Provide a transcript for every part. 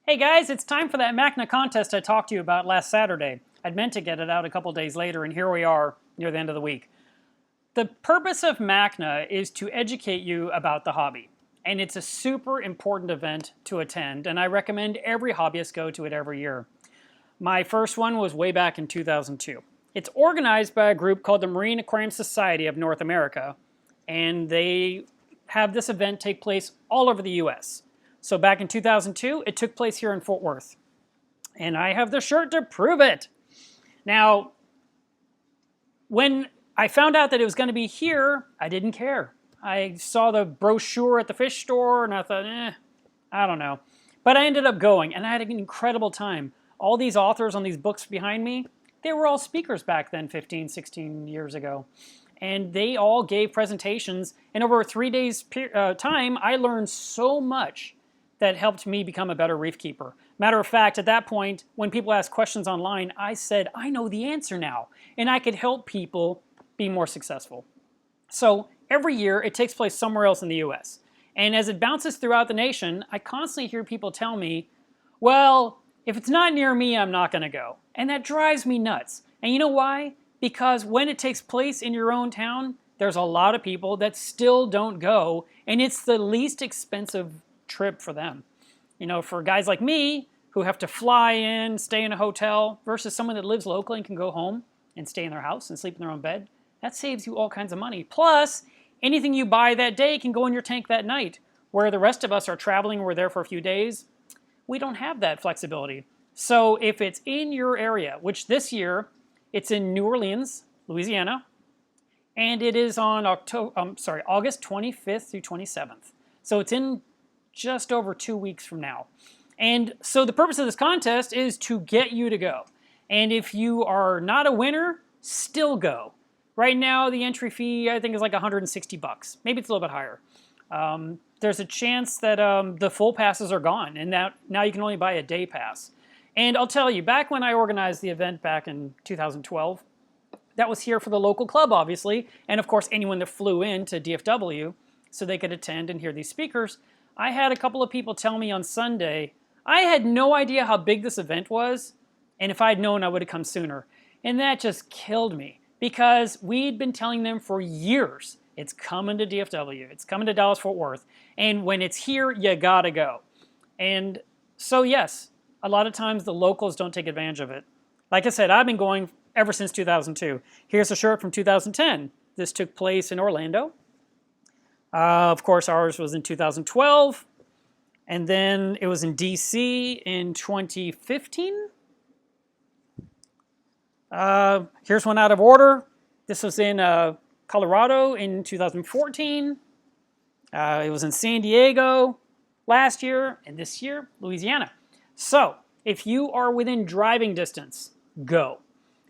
Hey guys, it's time for that MACNA contest I talked to you about last Saturday. I'd meant to get it out a couple days later, and here we are near the end of the week. The purpose of MACNA is to educate you about the hobby, and it's a super important event to attend, and I recommend every hobbyist go to it every year. My first one was way back in 2002. It's organized by a group called the Marine Aquarium Society of North America, and they have this event take place all over the US. So back in 2002, it took place here in Fort Worth. And I have the shirt to prove it. Now, when I found out that it was going to be here, I didn't care. I saw the brochure at the fish store and I thought, I don't know. But I ended up going and I had an incredible time. All these authors on these books behind me, they were all speakers back then, 15, 16 years ago. And they all gave presentations. And over 3 days time, I learned so much that helped me become a better reef keeper. Matter of fact, at that point, when people asked questions online, I said, I know the answer now, and I could help people be more successful. So every year, it takes place somewhere else in the US. And as it bounces throughout the nation, I constantly hear people tell me, well, if it's not near me, I'm not gonna go. And that drives me nuts. And you know why? Because when it takes place in your own town, there's a lot of people that still don't go, and it's the least expensive trip for them. You know, for guys like me who have to fly in, stay in a hotel, versus someone that lives locally and can go home and stay in their house and sleep in their own bed, that saves you all kinds of money. Plus, anything you buy that day can go in your tank that night. Where the rest of us are traveling, we're there for a few days, we don't have that flexibility. So if it's in your area, which this year, it's in New Orleans, Louisiana, and it is on August 25th through 27th. So it's in just over 2 weeks from now. And so the purpose of this contest is to get you to go. And if you are not a winner, still go. Right now, the entry fee, I think, is like 160 bucks. Maybe it's a little bit higher. There's a chance that the full passes are gone, and now you can only buy a day pass. And I'll tell you, back when I organized the event back in 2012, that was here for the local club, obviously, and of course anyone that flew in to DFW so they could attend and hear these speakers. I had a couple of people tell me on Sunday, I had no idea how big this event was, and if I'd known, I would have come sooner. And that just killed me, because we'd been telling them for years, it's coming to DFW, it's coming to Dallas-Fort Worth, and when it's here, you gotta go. And so yes, a lot of times the locals don't take advantage of it. Like I said, I've been going ever since 2002. Here's a shirt from 2010. This took place in Orlando. Of course, ours was in 2012, and then it was in DC in 2015. Here's one out of order. This was in Colorado in 2014. It was in San Diego last year, and this year, Louisiana. So, if you are within driving distance, go.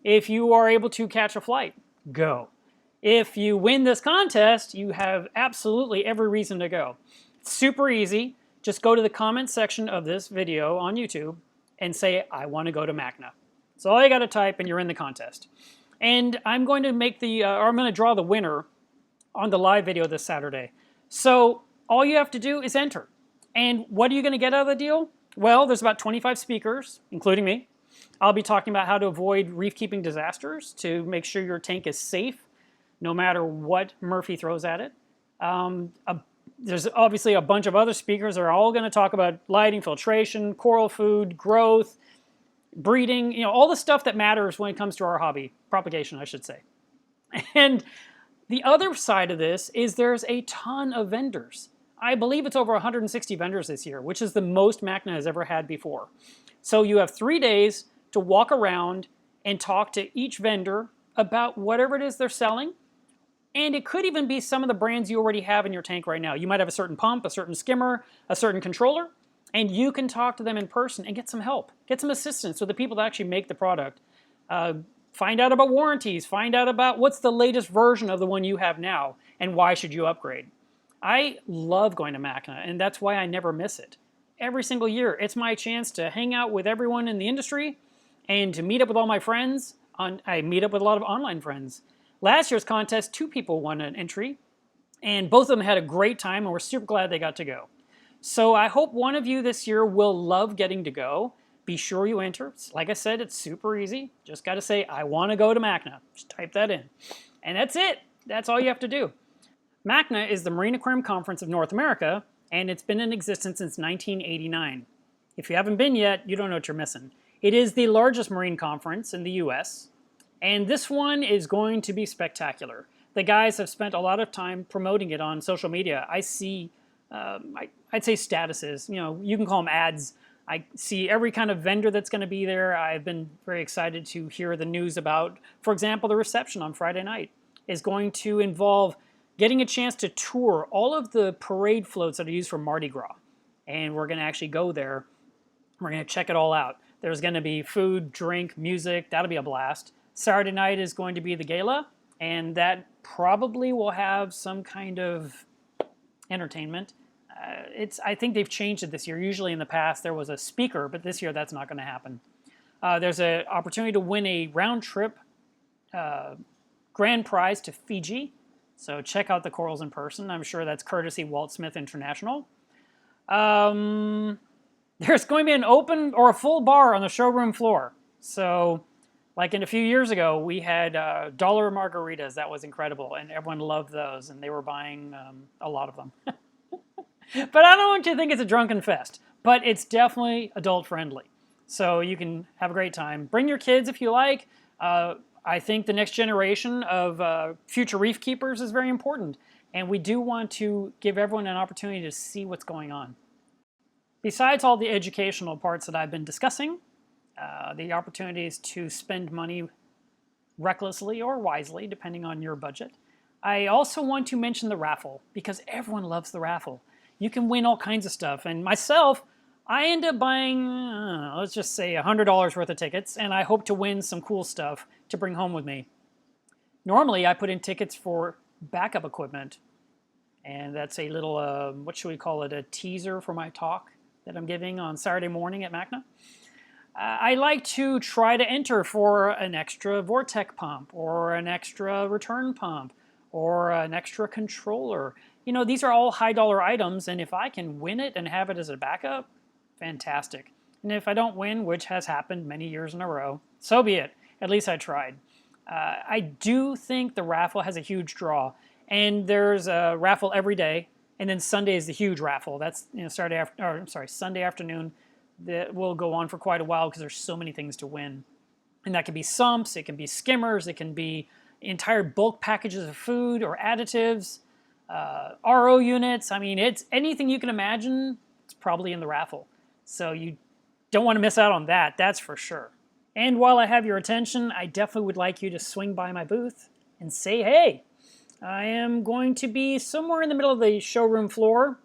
If you are able to catch a flight, go. If you win this contest, you have absolutely every reason to go. It's super easy. Just go to the comment section of this video on YouTube and say, I want to go to MACNA. So all you got to type and you're in the contest. And I'm going to make I'm going to draw the winner on the live video this Saturday. So all you have to do is enter. And what are you going to get out of the deal? Well, there's about 25 speakers, including me. I'll be talking about how to avoid reef keeping disasters to make sure your tank is safe no matter what Murphy throws at it. There's obviously a bunch of other speakers that are all going to talk about lighting, filtration, coral food, growth, breeding, you know, all the stuff that matters when it comes to our hobby, propagation, I should say. And the other side of this is there's a ton of vendors. I believe it's over 160 vendors this year, which is the most MACNA has ever had before. So you have 3 days to walk around and talk to each vendor about whatever it is they're selling. And it could even be some of the brands you already have in your tank right now. You might have a certain pump, a certain skimmer, a certain controller, and you can talk to them in person and get some help, get some assistance with the people that actually make the product. Find out about warranties, find out about what's the latest version of the one you have now, and why should you upgrade. I love going to MACNA, and that's why I never miss it. Every single year, it's my chance to hang out with everyone in the industry and to meet up with all my friends. I meet up with a lot of online friends. Last year's contest, 2 people won an entry, and both of them had a great time, and we're super glad they got to go. So I hope one of you this year will love getting to go. Be sure you enter. Like I said, it's super easy. Just got to say, I want to go to MACNA. Just type that in. And that's it. That's all you have to do. MACNA is the Marine Aquarium Conference of North America, and it's been in existence since 1989. If you haven't been yet, you don't know what you're missing. It is the largest marine conference in the US, and this one is going to be spectacular. The guys have spent a lot of time promoting it on social media. I see, I'd say statuses, you can call them ads. I see every kind of vendor that's going to be there. I've been very excited to hear the news about, for example, the reception on Friday night is going to involve getting a chance to tour all of the parade floats that are used for Mardi Gras. And we're going to actually go there. We're going to check it all out. There's going to be food, drink, music. That'll be a blast. Saturday night is going to be the gala, and that probably will have some kind of entertainment. I think they've changed it this year. Usually in the past there was a speaker, but this year that's not going to happen. There's an opportunity to win a round trip grand prize to Fiji. So check out the corals in person. I'm sure that's courtesy Walt Smith International. There's going to be an open or a full bar on the showroom floor. So like in a few years ago, we had dollar margaritas. That was incredible, and everyone loved those, and they were buying a lot of them. But I don't want you to think it's a drunken fest, but it's definitely adult friendly. So you can have a great time. Bring your kids if you like. I think the next generation of future reef keepers is very important, and we do want to give everyone an opportunity to see what's going on. Besides all the educational parts that I've been discussing, the opportunities to spend money recklessly or wisely, depending on your budget, I also want to mention the raffle, because everyone loves the raffle. You can win all kinds of stuff, and myself, I end up buying, let's just say $100 worth of tickets, and I hope to win some cool stuff to bring home with me. Normally, I put in tickets for backup equipment, and that's a little, what should we call it, a teaser for my talk that I'm giving on Saturday morning at MACNA. I like to try to enter for an extra Vortec pump, or an extra return pump, or an extra controller. These are all high dollar items, and if I can win it and have it as a backup, fantastic. And if I don't win, which has happened many years in a row, so be it. At least I tried. I do think the raffle has a huge draw, and there's a raffle every day, and then Sunday is the huge raffle. That's Sunday afternoon. That will go on for quite a while because there's so many things to win. And that can be sumps, it can be skimmers, it can be entire bulk packages of food or additives, RO units. I mean, it's anything you can imagine, it's probably in the raffle. So you don't want to miss out on that, that's for sure. And while I have your attention, I definitely would like you to swing by my booth and say hey. I am going to be somewhere in the middle of the showroom floor,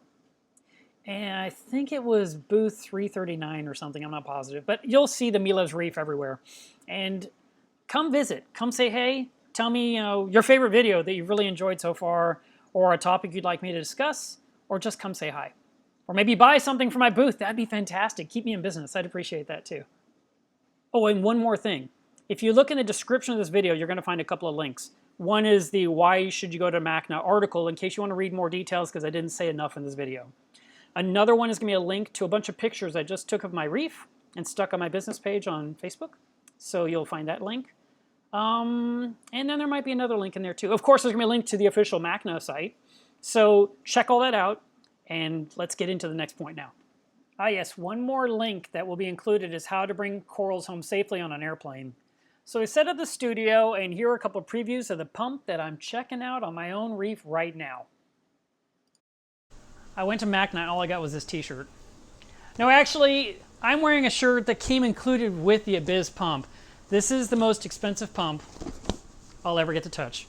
and I think it was booth 339 or something, I'm not positive, but you'll see the Mila's Reef everywhere. And come visit, come say hey, tell me your favorite video that you've really enjoyed so far, or a topic you'd like me to discuss, or just come say hi. Or maybe buy something from my booth, that'd be fantastic. Keep me in business, I'd appreciate that too. Oh, and one more thing. If you look in the description of this video, you're gonna find a couple of links. One is the why should you go to MACNA article in case you want to read more details because I didn't say enough in this video. Another one is going to be a link to a bunch of pictures I just took of my reef and stuck on my business page on Facebook. So you'll find that link. And then there might be another link in there too. Of course, there's going to be a link to the official MACNA site. So check all that out and let's get into the next point now. Ah yes, one more link that will be included is how to bring corals home safely on an airplane. So I set up the studio, and here are a couple of previews of the pump that I'm checking out on my own reef right now. I went to MACNA and all I got was this t-shirt. No, actually, I'm wearing a shirt that came included with the Abyzz pump. This is the most expensive pump I'll ever get to touch.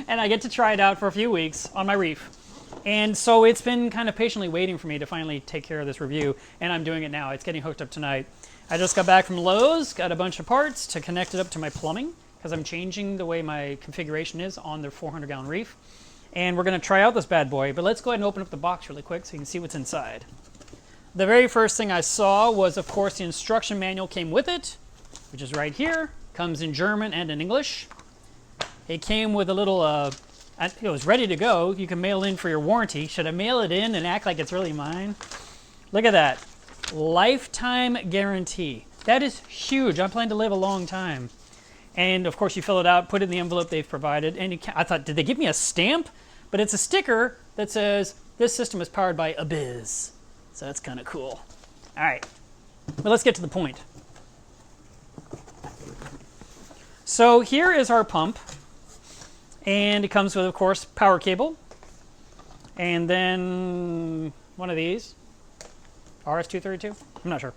And I get to try it out for a few weeks on my reef. And so it's been kind of patiently waiting for me to finally take care of this review, and I'm doing it now. It's getting hooked up tonight. I just got back from Lowe's, got a bunch of parts to connect it up to my plumbing, because I'm changing the way my configuration is on the 400-gallon reef. And we're going to try out this bad boy, but let's go ahead and open up the box really quick so you can see what's inside. The very first thing I saw was, of course, the instruction manual came with it, which is right here. Comes in German and in English. It came with a little It was ready to go. You can mail in for your warranty. Should I mail it in and act like it's really mine? Look at that. Lifetime guarantee. That is huge. I plan to live a long time. And of course you fill it out, put it in the envelope they've provided. And I thought, did they give me a stamp? But it's a sticker that says, this system is powered by Abyzz. So that's kind of cool. All right, but let's get to the point. So here is our pump. And it comes with, of course, power cable. And then one of these. RS-232? I'm not sure.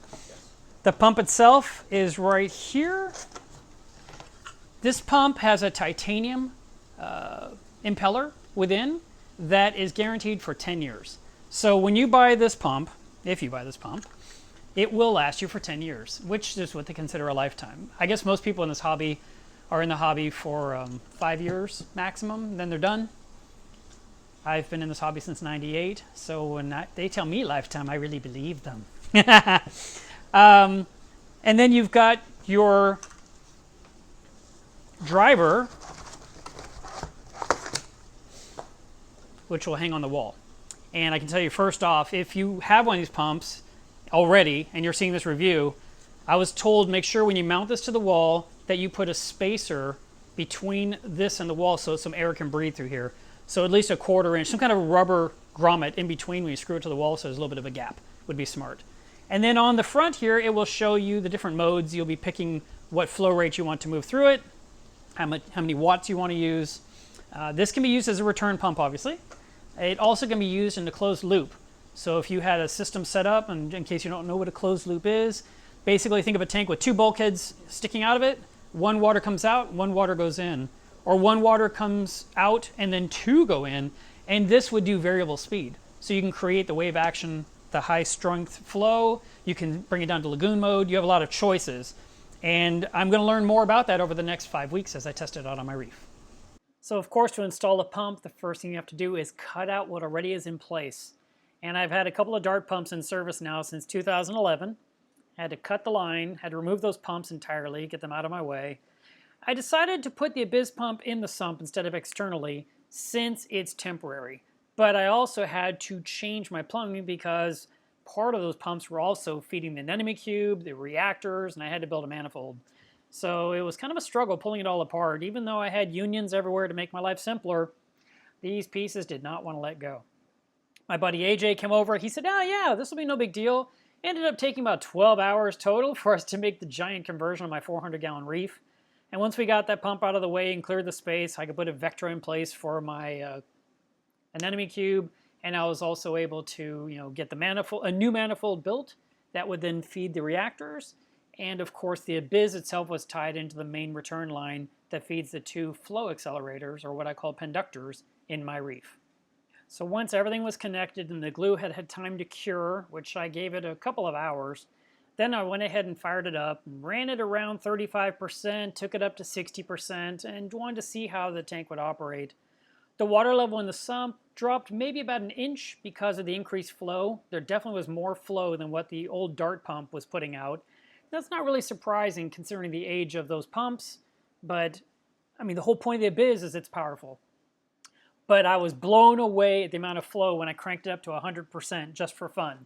The pump itself is right here. This pump has a titanium impeller within that is guaranteed for 10 years. So when you buy this pump, if you buy this pump, it will last you for 10 years, which is what they consider a lifetime. I guess most people in this hobby are in the hobby for 5 years maximum, then they're done. I've been in this hobby since '98, so when they tell me lifetime, I really believe them. And then you've got your driver, which will hang on the wall. And I can tell you first off, if you have one of these pumps already and you're seeing this review, I was told make sure when you mount this to the wall that you put a spacer between this and the wall so some air can breathe through here. So at least a 1/4 inch, some kind of rubber grommet in between when you screw it to the wall so there's a little bit of a gap would be smart. And then on the front here, it will show you the different modes. You'll be picking what flow rate you want to move through it, how many watts you want to use. This can be used as a return pump, obviously. It also can be used in a closed loop. So if you had a system set up, and in case you don't know what a closed loop is, basically think of a tank with 2 bulkheads sticking out of it. 1 water comes out, 1 water goes in. Or 1 water comes out and then 2 go in. And this would do variable speed. So you can create the wave action, the high strength flow. You can bring it down to lagoon mode. You have a lot of choices. And I'm going to learn more about that over the next 5 weeks as I test it out on my reef. So of course, to install a pump, the first thing you have to do is cut out what already is in place. And I've had a couple of dart pumps in service now since 2011. I had to cut the line, had to remove those pumps entirely, get them out of my way. I decided to put the Abyzz pump in the sump instead of externally since it's temporary. But I also had to change my plumbing because part of those pumps were also feeding the anemone cube, the reactors, and I had to build a manifold. So it was kind of a struggle pulling it all apart. Even though I had unions everywhere to make my life simpler, these pieces did not want to let go. My buddy AJ came over. He said, oh yeah, this will be no big deal. It ended up taking about 12 hours total for us to make the giant conversion on my 400-gallon reef. And once we got that pump out of the way and cleared the space, I could put a vector in place for my anemone cube. And I was also able to get the manifold, a new manifold built that would then feed the reactors. And of course, the Abyzz itself was tied into the main return line that feeds the 2 flow accelerators, or what I call penductors, in my reef. So once everything was connected and the glue had had time to cure, which I gave it a couple of hours, then I went ahead and fired it up, ran it around 35%, took it up to 60%, and wanted to see how the tank would operate. The water level in the sump dropped maybe about 1 inch because of the increased flow. There definitely was more flow than what the old dart pump was putting out. That's not really surprising considering the age of those pumps, but I mean the whole point of the Abyzz is it's powerful. But I was blown away at the amount of flow when I cranked it up to 100% just for fun.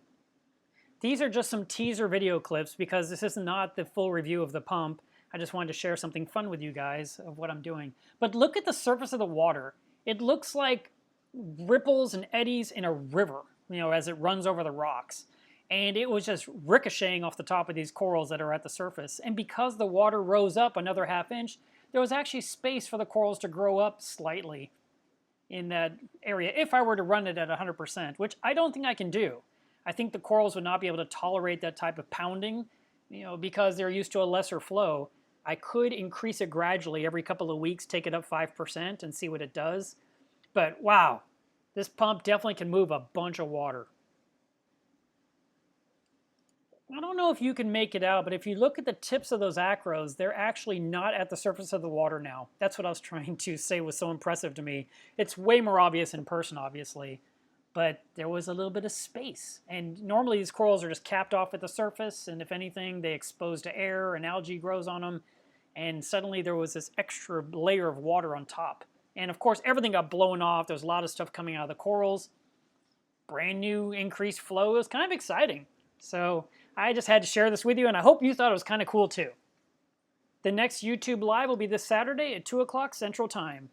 These are just some teaser video clips because this is not the full review of the pump. I just wanted to share something fun with you guys of what I'm doing. But look at the surface of the water. It looks like ripples and eddies in a river, as it runs over the rocks. And it was just ricocheting off the top of these corals that are at the surface. And because the water rose up another 1/2 inch, there was actually space for the corals to grow up slightly in that area if I were to run it at 100%, which I don't think I can do. I think the corals would not be able to tolerate that type of pounding, because they're used to a lesser flow. I could increase it gradually every couple of weeks, take it up 5% and see what it does. But wow, this pump definitely can move a bunch of water. I don't know if you can make it out, but if you look at the tips of those acros, they're actually not at the surface of the water now. That's what I was trying to say was so impressive to me. It's way more obvious in person, obviously, but there was a little bit of space. And normally these corals are just capped off at the surface, and if anything, they expose to air and algae grows on them, and suddenly there was this extra layer of water on top. And of course, everything got blown off. There was a lot of stuff coming out of the corals. Brand new increased flow. It was kind of exciting. So I just had to share this with you, and I hope you thought it was kind of cool too. The next YouTube Live will be this Saturday at 2 o'clock Central Time.